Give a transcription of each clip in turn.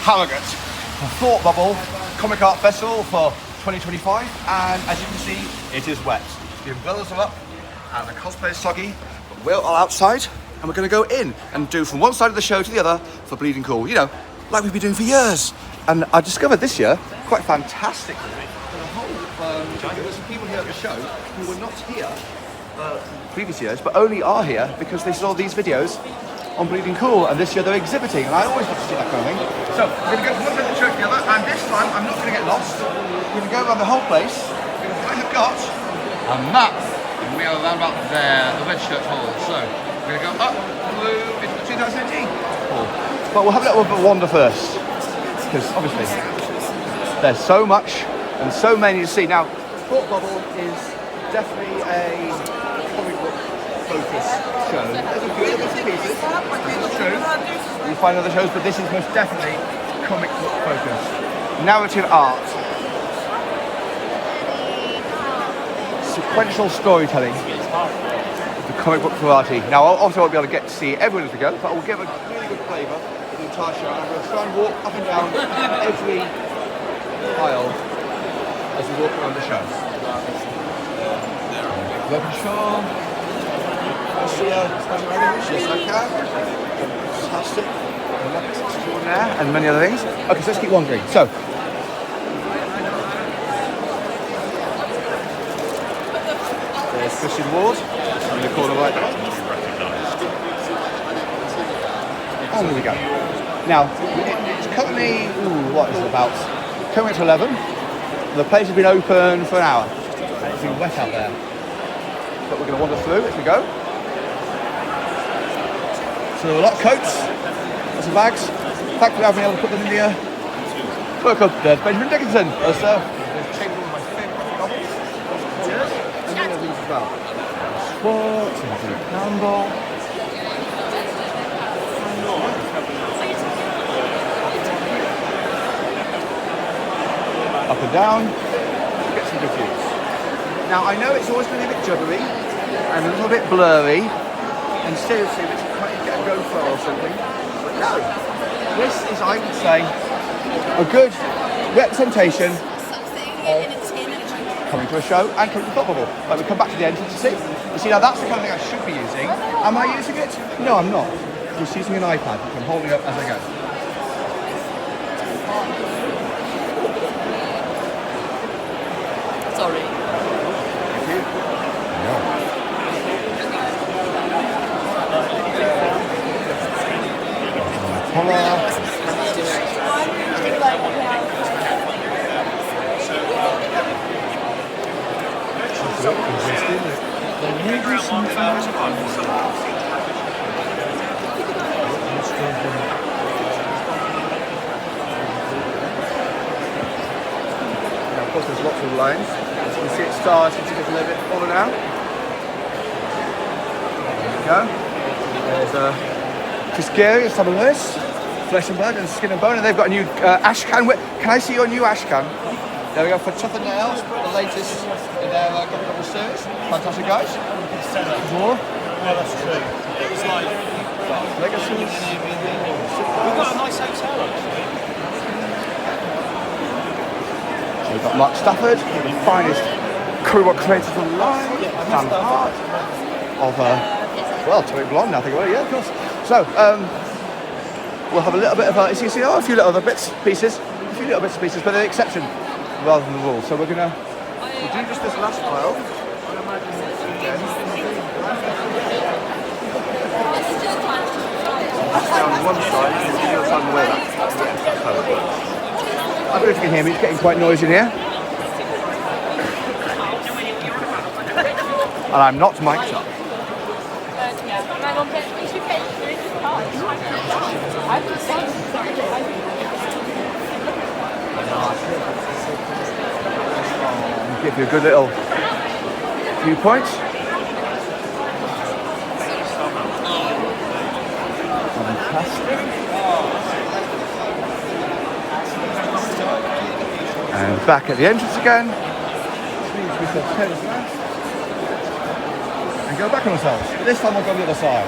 Harrogate for Thought Bubble Comic Art Festival for 2025, and as you can see, it is wet. The umbrellas are up and the cosplay is soggy, but we're all outside and we're going to go in and do from one side of the show to the other for Bleeding Cool, you know, like we've been doing for years. And I discovered this year, quite fantastically, there were some people here at the show who were not here previous years, but only are here because they saw these videos on Bleeding Cool, and this year they're exhibiting, and I always love to see that kind of thing. So we're going to go from one side of the show together, and this time I'm not going to get lost. We're going to go around the whole place. I have got a map, and we are around about there, the Red Shirt Hall. So we're going to go up through into the 2018 hall. But we'll have a little bit of a wander first, because obviously there's so much and so many to see. Now, Thought Bubble is definitely a comic book focus show. There's a few other bits and pieces. That's true. You find other shows, but this is most definitely comic book focused. Narrative art. Sequential storytelling. The comic book variety. Now, obviously I won't be able to get to see everyone as we go, but I will give a really good flavour of the entire show. And I'm going to try and walk up and down every aisle as we walk around the show. Welcome, Sean. Yes, I can. Fantastic. And many other things. Okay, so let's keep wandering. So, there's Christian Ward in the corner right there. And there we go. Now, it's currently, what is it about? Coming to 11. The place has been open for an hour. And it's been wet out there. But we're going to wander through as we go. So a lot of coats, lots of bags. In fact, we haven't been able to put them in the book of Benjamin Dickinson. There's Chamber of my favourite novels. And many other things as well. Sports, and Campbell. Up and down, get some good views. Now I know it's always going to be a bit juggery and a little bit blurry, and seriously, it's quite get a GoPro or something. But no, this is, I would say, a good representation of coming to a show and coming to Thought Bubble. Like we come back to the entrance to see. You see, now that's the kind of thing I should be using. Am I using it? No, I'm not. I'm just using an iPad, which I'm holding up as I go. Sorry. Thank you. No. Now, of course, there's lots of lines. As you can see, it starting to get a little bit fuller now. There we go. There's Chris Gary and some of this. Flesh and Blood and Skin and Bone, and they've got a new ash can. Can I see your new ash can? There we go for Tough and Nails, the latest in their couple series. Fantastic, guys. More. Yeah, that's true. It was like Legacies. we've got a nice hotel actually. So we've got Mark Stafford, the finest comic book creators alive. Dan Hart of well, Atomic Blonde. I think about it. Yeah, of course. So we'll have a little bit of as you can see, a few little other bits, pieces, but they're the exception rather than the rule. So we'll do just this last pile. Just down one side, and the other side of the way back. I don't know if you can hear me, it's getting quite noisy in here. And I'm not mic'd up. Give you a good little viewpoint. Fantastic. And back at the entrance again. And go back on ourselves. But this time we'll go on the other side.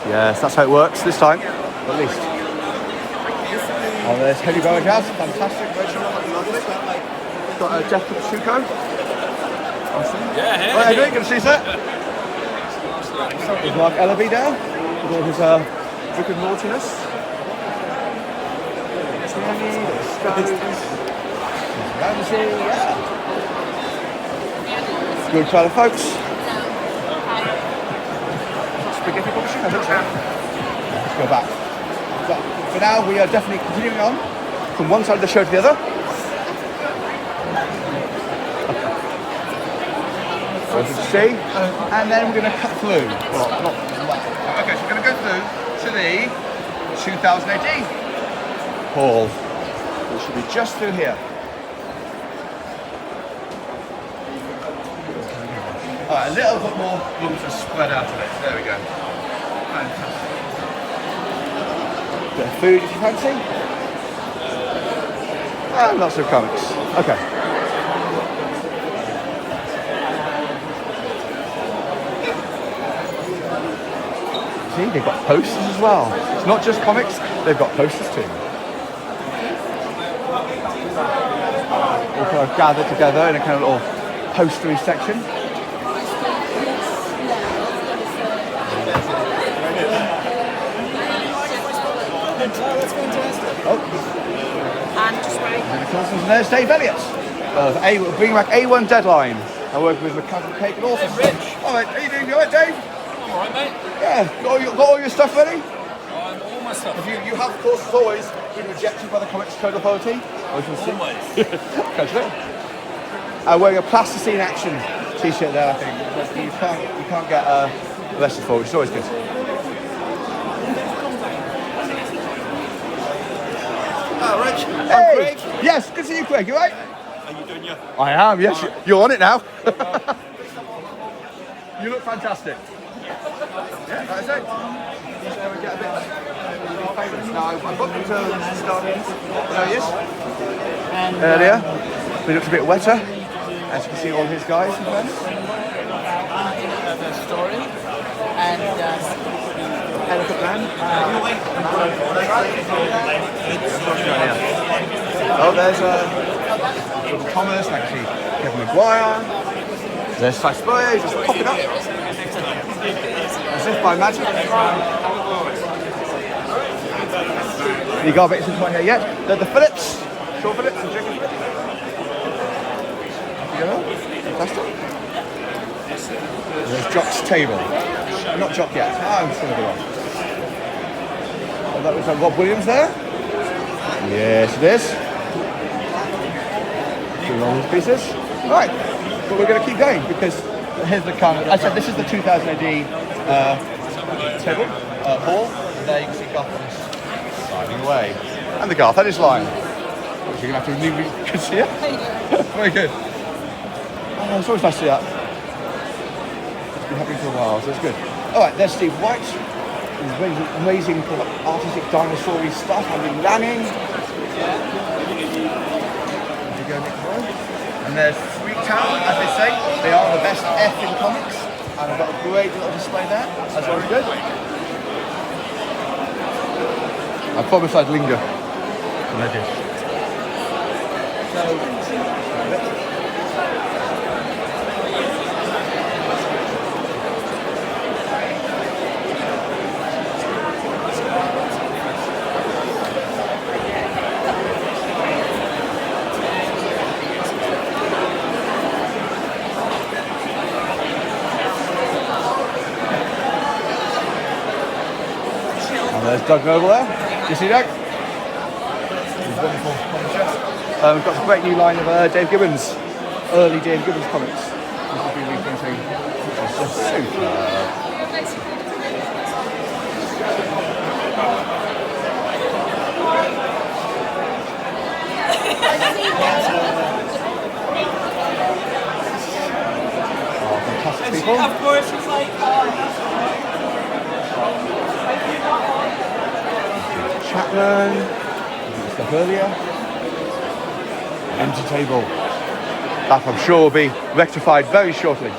Yes, that's how it works this time, at least. Oh, there's Heavy Beauregard, fantastic, Rachel, lovely. Got Jeff Shuko. Awesome. Yeah, hey. How are you doing? Good to see you, sir. There's Mark Ellaby there, with all his Rick and Mortiness. Tierney, there's Stones, there's Ramsey, yeah. Good crowd of folks. Spaghetti publishing, I think so. Let's go back. But for now, we are definitely continuing on from one side of the show to the other. As you can see, and then we're going to cut through. Well, not okay, so we're going to go through to the 2000 AD hall, which should be just through here. All right, a little bit more room to spread out a bit. There we go. Fantastic. Bit of food if you fancy. And lots of comics. Okay. See, they've got posters as well. It's not just comics, they've got posters too. All kind of gathered together in a kind of little postery section. That's fantastic. Oh. And just right. And of course, there's Dave Elliott. Bringing back A1 Deadline. I'm working with Mechanical Cake and also Rich. All right, how you doing? You all right, Dave? I'm alright, mate. Yeah, got all your stuff ready? All my stuff. You have, of course, as always, been rejected by the Comics Code Authority. Which we'll see. Always. Congratulations. Wearing a Plasticine Action t-shirt there, I think. You can't get arrested for, which is always good. Oh, Rich. Hey! Craig. Yes, good to see you, Craig. You right? Are you doing your... I am, yes. You're on it now. You look fantastic. Yeah, that's it. So we get a bit famous now. I've got the started. There he is. Earlier. He looks a bit wetter. As you can see, all his guys and friends. The story and Elephant Man. Oh, there's Thomas, actually Kevin Maguire. There's Slice Boyer, he's just popping up. As if by magic. You got a bit into here yet? The Phillips, Shaw Phillips and Jacob Phillips. You know? Fantastic. There's Jock's table. Not Jock yet. I'm just going to go on. Oh, that was Rob Williams there? Yes, it is. Doing all these pieces. Right, but we're going to keep going because here's the kind of. I said this is the 2000 AD table, hall. There you can see Garth Ennis sliding away. And the Garth Ennis line. Which you're going to have to really can see it. Very good. Oh, it's always nice to see that. It's been happening for a while, so it's good. Alright, there's Steve White. Amazing artistic dinosaur-y stuff. I've been Lanning. And there's Freetown, as they say. They are the best F in comics. And I've got a great little display there. That's always good. I promised I'd linger. And I did. So, there's Doug Noble there. Do you see Doug? He's wonderful publisher. We've got a great new line of Dave Gibbons, early Dave Gibbons comics. This has been reprinting, which is just super. Oh, fantastic people. of course it's like Chapman, stuff earlier. Empty table. That I'm sure will be rectified very shortly.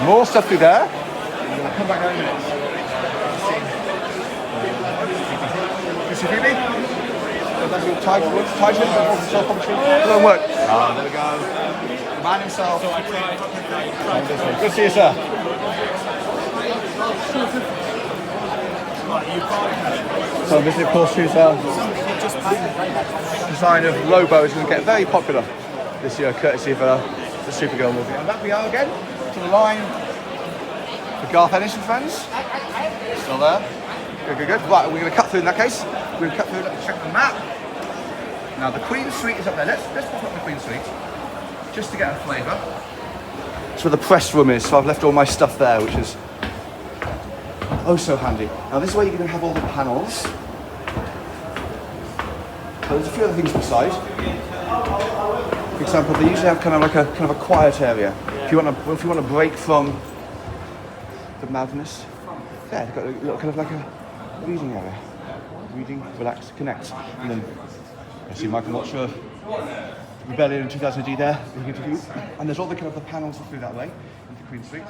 There's more stuff through there. I'll come back down in a minute. You see Phoebe? That's your title. What's the title? Doesn't work. Ah, there we go. The man himself. Good to see you, sir. So this, of course, is design of Lobo is going to get very popular this year, courtesy of the Supergirl movie. And back we are again to the line. The Garth Ennis fans. Still there. Good. Right, we're going to cut through in that case. We're going to cut through, let's check the map. Now the Queen Suite is up there. Let's pop up the Queen Suite just to get a flavour. That's where the press room is, so I've left all my stuff there, which is oh so handy. Now this is where you're going to have all the panels. But there's a few other things beside. For example, they usually have kind of a quiet area. If you want to break from the madness. Yeah, they've got a little kind of like a reading area. Reading, relax, connect. And then I see Michael watch Rebellion in 2000 AD there. And there's all the kind of the panels through that way into Queen Street.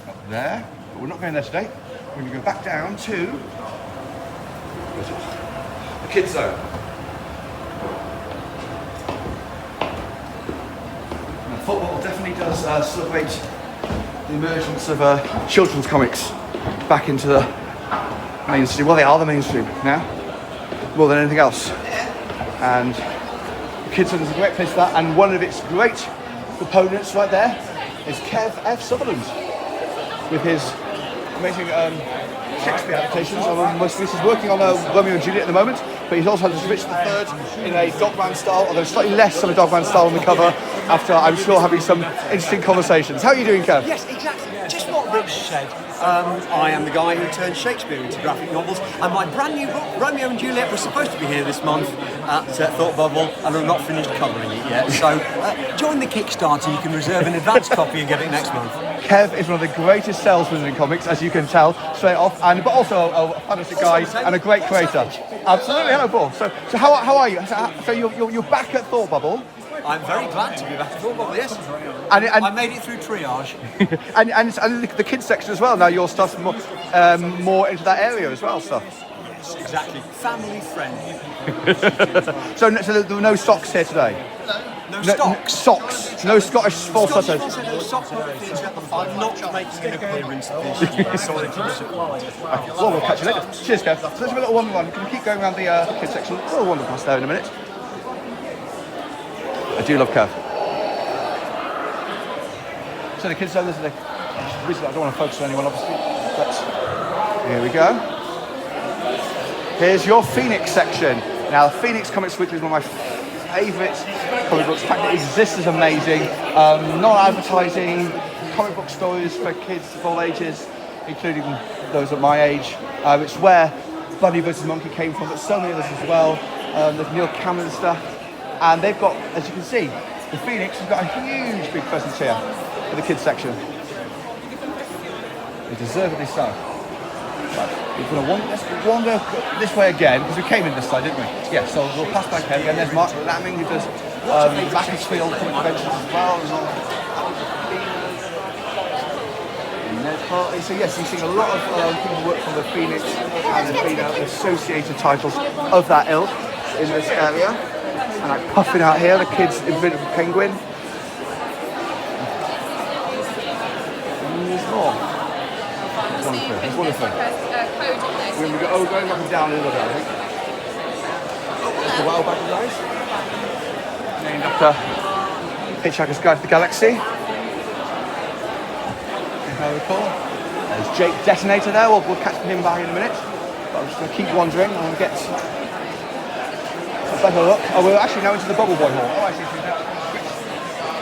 Up there. But we're not going there today. We're going to go back down to the kids zone. Now, football definitely does celebrate the emergence of children's comics back into the mainstream. Well, they are the mainstream now, more than anything else. And the kids zone is a great place for that. And one of its great proponents right there is Kev F. Sutherland, with his amazing Shakespeare adaptations. Most of this is working on Romeo and Juliet at the moment, but he's also had Richard III in a Dogman style, although slightly less of a Dogman style on the cover, after I'm sure having some interesting conversations. How are you doing, Kev? Yes, exactly. Just what Rich said. I am the guy who turned Shakespeare into graphic novels, and my brand new book, Romeo and Juliet, was supposed to be here this month at Thought Bubble, and I'm not finished covering it yet. So join the Kickstarter. You can reserve an advance copy and get it next month. Kev is one of the greatest salesmen in comics, as you can tell straight off, but also a fantastic guy and a great creator. Absolutely, hello, Paul. So how are you? So you're back at Thought Bubble. I'm very glad to be back at Thought Bubble, yes. And I made it through triage. and the kids section as well. Now your stuff's more into that area as well. Stuff. Yes, exactly. Family friendly. So there were no socks here today. No stocks. Socks. No Scottish falsettos. No sock puppet theatre. I'm not making an appearance this year. Sorry to disappoint. Well, we'll catch you later. Cheers, Kev. So let's have a little one. Can we keep going around the kids section? We'll wander past there in a minute. I do love Kev. So the kids zone, there's the reason I don't want to focus on anyone, obviously. But here we go. Here's your Phoenix section. Now, Phoenix Comics Weekly is one of my favourite comic books. The fact that it exists is amazing. Non-advertising comic book stories for kids of all ages, including those at my age. It's where Bunny vs. Monkey came from, but so many others as well. There's Neil Cameron stuff. And they've got, as you can see, the Phoenix has got a huge big presence here for the kids section. They deservedly so. Right, let's wander this way again, because we came in this side, didn't we? Yeah, so we'll pass back here again. There's Mark Lamming, who does Bakersfield comic conventions as well. And Ned Hartley. So yes, you've seen a lot of people work from the Phoenix and the associated titles of that ilk in this area. And like puffing out here, the kids' Invincible Penguin. And there's more. There's one thing. We're going back and down a little bit, I think. That's the Wild Back guys. Named after Hitchhiker's Guide to the Galaxy. If I recall. There's Jake Detonator there. We'll catch him back in a minute. But I'm just going to keep wandering and get a better look. Oh, we're actually now into the Bubble Boy Hall. Oh, I see. So now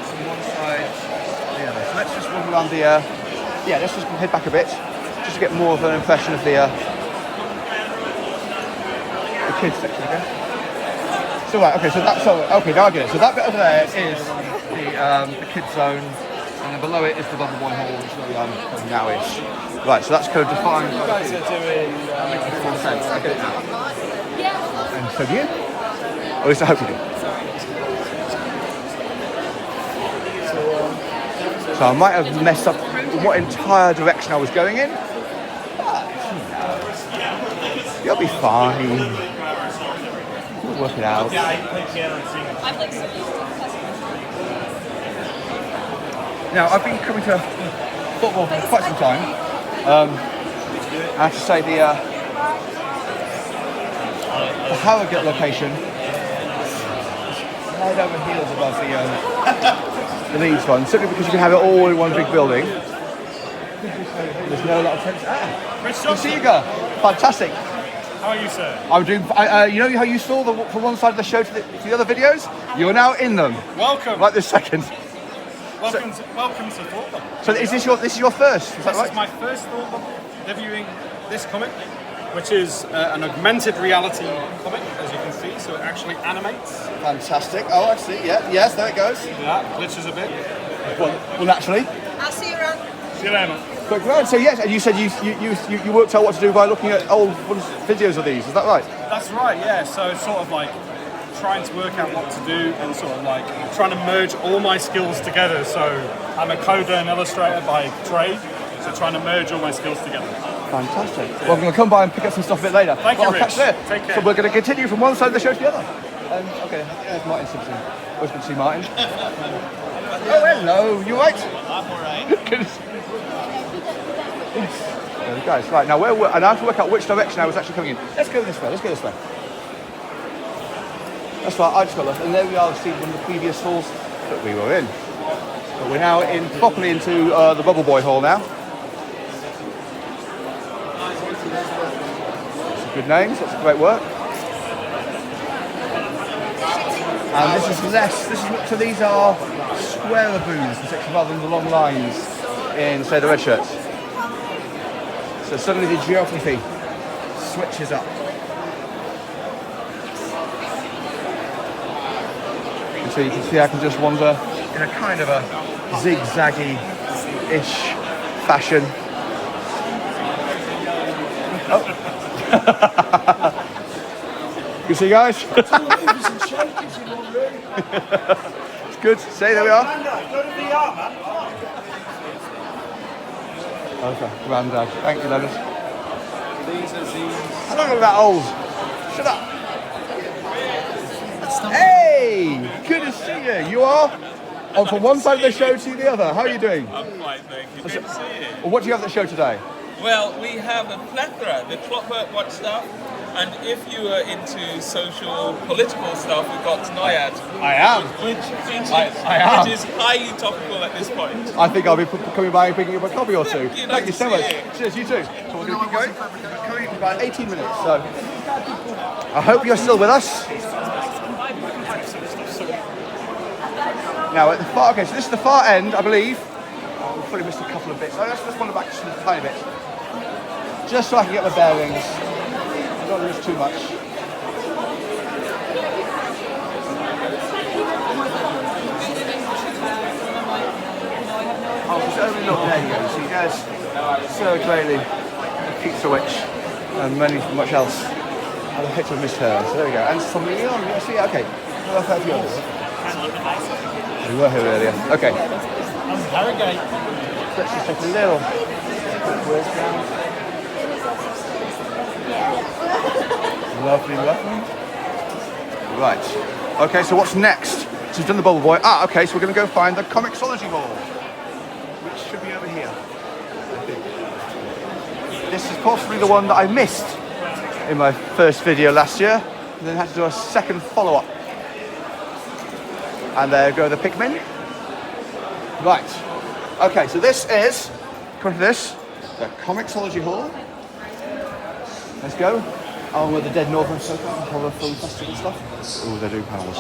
from one side to the other. So let's just walk around the. Let's just head back a bit, just to get more of an impression of the kids section again. So right, okay, okay, now I get it. So that bit over there is the kids zone, and then below it is the Bubble Boy Hall, which is now is. Right, so that's kind of defined. You guys are doing. Makes more sense. I get it now. Yeah. And so do you? Or at least I hope you do. So I might have messed up what entire direction I was going in. You'll be fine. We'll work it out. Now, I've been coming to football for quite some time. I have to say the Harrogate location is head over heels above the Leeds one, simply because you can have it all in one big building. There's no lot of tension. Good to see you, girl. Fantastic. How are you, sir? I'm doing. You know how you saw from one side of the show to the other videos? You're now in them. Welcome. Right this second. Welcome to Thought Bubble. So is this your first? Is that This right? is my first Thought Bubble, debuting this comic, which is an augmented reality comic, as you can see, so it actually animates. Fantastic. Oh, I see. Yeah. Yes, there it goes. Yeah, glitches a bit. Well, naturally. I'll see you around. See you later, man. But right, so yes, and you said you worked out what to do by looking at old videos of these. Is that right? That's right, yeah. So it's sort of like trying to work out what to do and sort of like trying to merge all my skills together. So I'm a coder and illustrator by trade, so trying to merge all my skills together. Fantastic. Well, I'm going to come by and pick up some stuff a bit later. Thank you, I'll Rich. catch you there. Take care. So we're going to continue from one side of the show to the other. Okay, there's Martin Simpson. Always good to see Martin. Oh, hello. You all right? I'm all right. Good. There we go. Right, now and I have to work out which direction I was actually coming in. Let's go this way. Let's go this way. That's right, I just got lost. And there we are, seeing one of the previous halls that we were in. But we're now properly into the Bubble Boy hall now. Some good names, lots of great work. And so these are square booths rather than the long lines in, say, the red shirts. So suddenly the geography switches up. And so you can see I can just wander in a kind of a zigzaggy-ish fashion. Oh. You see, guys? It's good. See, there we are. Okay, Grandad. Thank you, Leonard. I'm not that old. Shut up. Hey, good to see you. You are on from one side of the show to the other. How are you doing? I'm fine, thank you. Good to see you. Well, what do you have at the show today? Well, we have a plethora, the Clockwork Watch stuff, and if you are into social, political stuff, we've got Naiad. I am. Which am. is highly topical at this point. I think I'll be coming by and picking up a copy or two. you. Thank you so much. Nice to see you. Cheers, you too. So we're going to keep going. We're coming in about 18 minutes. So I hope you're still with us. Now at the far, okay, so this is the far end, I believe. We've probably missed a couple of bits. So let's just wander back just a tiny bit, just so I can get my bearings. I don't lose too much. Oh, just overlook, there you go. See, there's Sarah Crayley, Pizza Witch, and much else. I hate to have missed her. So there we go. And somebody else. Yeah, see, okay. What else have you others? We were here earlier. Okay. Harrogate. Let's just take a little words down. Lovely, lovely. Right. Okay, so what's next? So we've done the Bubble Boy. Okay, so we're going to go find the Comixology Hall, which should be over here, I think. This is possibly the one that I missed in my first video last year, and then had to do a second follow-up. And there go the Pikmin. Right. Okay, so this is, according to this, the Comixology Hall. Let's go. On with the Dead Northern Circle, the horror film festival stuff. Oh, they're doing panels.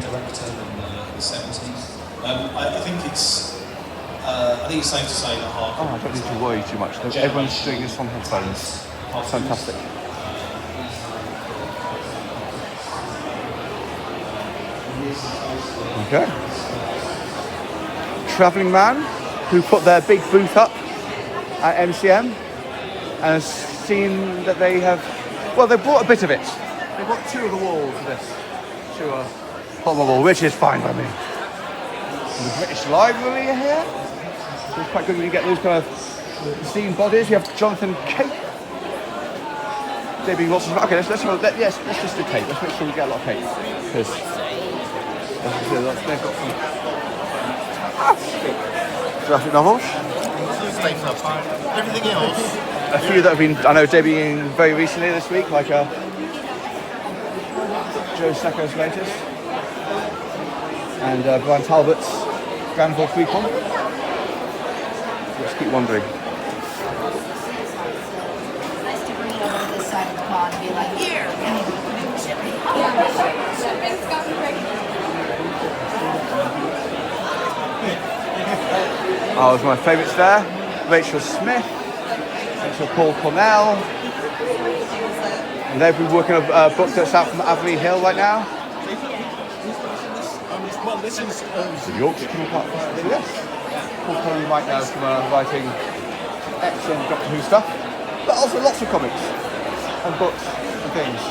Director in the 70s. I think it's safe to say that half. Oh, I don't need to worry too much. Everyone's doing this on headphones. Fantastic. Okay. Travelling man who put their big booth up at MCM and has seen that they have, well, they bought a bit of it. They bought two of the walls of this. to Thought Bubble, which is fine by me. And the British Library are here. So it's quite good when you get those kind of esteemed bodies. We have Jonathan Cape. JB Wilson. Okay, let's just do Cape. Let's make sure we get a lot of Cape. Because they've got some graphic novels. Everything else. A few that have been, I know, debuting very recently this week, like Joe Sacco's latest, and Brian Talbot's Granville prequel. Let's keep wandering. Nice to bring it over to this side of the pond and be like, here, shipping. Oh, it was my favourites there. Rachel Smith, Rachel Paul Cornell. And they've been working on a book that's out from Avery Hill right now. Well, this is Yorkshire coming up. Yes. Paul Cornell right now from writing excellent Doctor Who stuff, but also lots of comics and books and things.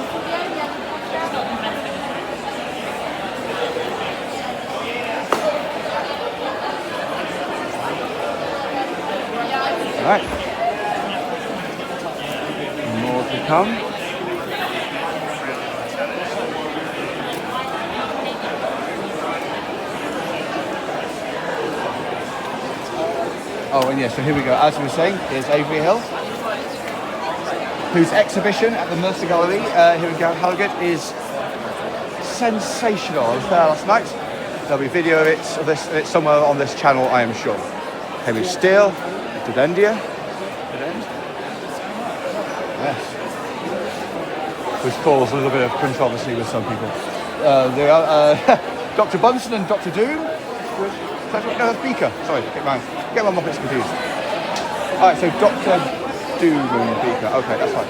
Alright. More to come. Oh, and yes, so here we go. As we were saying, here's Avery Hill, whose exhibition at the Mercer Gallery here in Harrogate is sensational. I was there last night. There'll be video of it somewhere on this channel, I am sure. Henry Steele, Dudendia. Yes. Which caused a little bit of controversy with some people. There are Dr. Bunsen and Dr. Doom. No, that's Beaker. Sorry, get my Muppets confused. Alright, so Dr. Doom and Beaker. Okay, that's fine.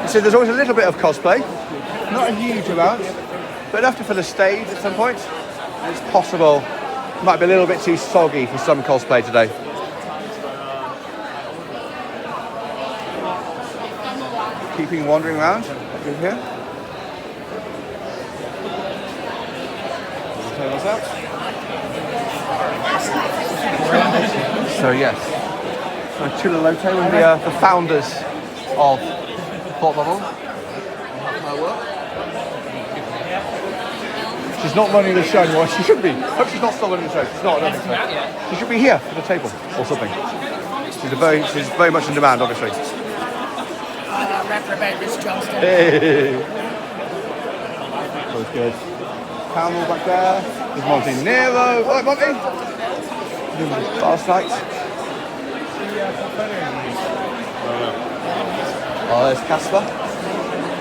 So there's always a little bit of cosplay. Not a huge amount, but enough to fill a stage at some point. It's possible. Might be a little bit too soggy for some cosplay today. Keeping wandering around over here. Tails out. So yes, so Tula Lote, one of the founders of Thought Bubble. She's not running the show anymore. She should be. I hope she's not still running the show. She's not. I don't think so. She should be here at the table or something. She's very much in demand, obviously. Reprobate Miss Johnston. Hey. That was good. Camel back there. There's Monty Nero. All right, Monty. Last night. Oh, there's Casper.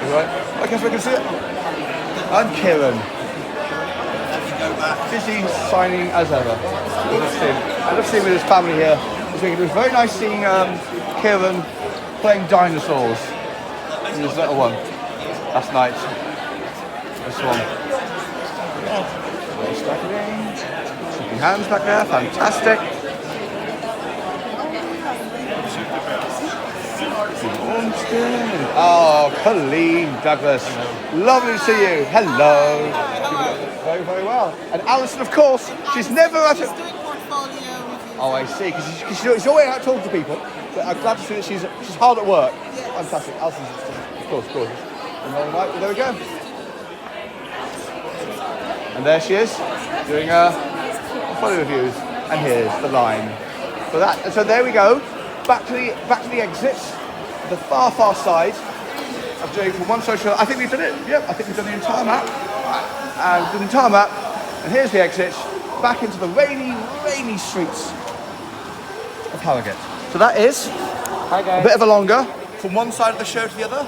You right? Oh, Casper, I can see it. And Kieran. Busy signing as ever. I love seeing with his family here. It was very nice seeing Kieran playing dinosaurs. His little one last night. This one. Shaking hands back there, fantastic. Oh, Colleen Douglas. Lovely to see you. Hello. Very, very well. And Alison, of course, she's never at a... Oh, I see, because she's always out talking to people. But I'm glad to see that she's hard at work. Fantastic. Alison's, of course, gorgeous. And all right, there we go. And there she is, doing photo reviews. And here's the line for that. And so there we go. Back to the exits. The far side of doing from one social. I think we've done it. Yep, I think we've done the entire map. And here's the exit back into the rainy streets of Harrogate. So that is a bit of a longer from one side of the show to the other.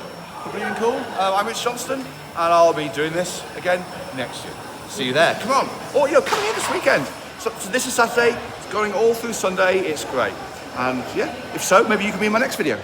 Pretty cool. I'm Rich Johnston, and I'll be doing this again next year. See you there. Come on. Or come here this weekend. So this is Saturday. It's going all through Sunday. It's great. And yeah, if so, maybe you can be in my next video.